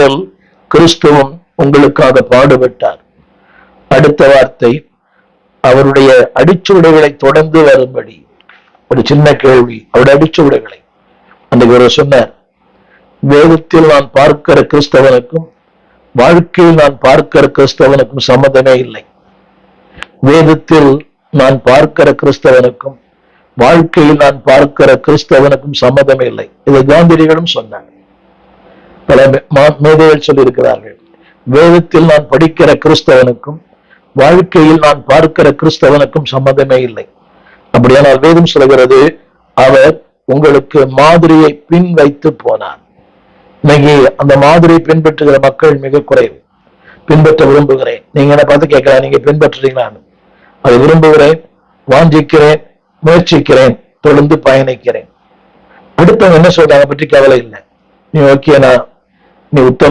வேதத்தில் கிறிஸ்துவும் உங்களுக்காக பாடுபட்டார். அடுத்த வார்த்தை, அவருடைய அடிச்சுவடுகளை தொடர்ந்து வரும்படி. ஒரு சின்ன கேள்வி, அவருடைய அடிச்சுவடுகளை அன்றைக்கு ஒரு சொன்னார், வேதத்தில் நான் பார்க்கிற கிறிஸ்தவனுக்கும் வாழ்க்கையில் நான் பார்க்கிற கிறிஸ்தவனுக்கும் சம்மதமே இல்லை. வேதத்தில் நான் பார்க்கிற கிறிஸ்தவனுக்கும் வாழ்க்கையில் நான் பார்க்கிற கிறிஸ்தவனுக்கும் சம்மதமே இல்லை. இதை காந்தியடிகளும் சொன்னார். பல மேதைகள் சொல்லியிருக்கிறார்கள், வேதத்தில் நான் படிக்கிற கிறிஸ்தவனுக்கும் வாழ்க்கையில் நான் பார்க்கிற கிறிஸ்தவனுக்கும் சம்மதமே இல்லை. அப்படியானால் வேதம் சொல்கிறது, அவர் உங்களுக்கு மாதிரியை பின் வைத்து போனார். இன்னைக்கு அந்த மாதிரியை பின்பற்றுகிற மக்கள் மிக குறைவு. பின்பற்ற விரும்புகிறேன். நீங்க என்ன பார்த்து கேட்கலாம், நீங்க பின்பற்றுறீங்களான்னு. அதை விரும்புகிறேன், வாஞ்சிக்கிறேன், முயற்சிக்கிறேன், தொடர்ந்து பயணிக்கிறேன். அடுத்தவங்க என்ன சொல்றாங்க பற்றி கவலை இல்லை. நீ ஓகேனா, நீ உத்தம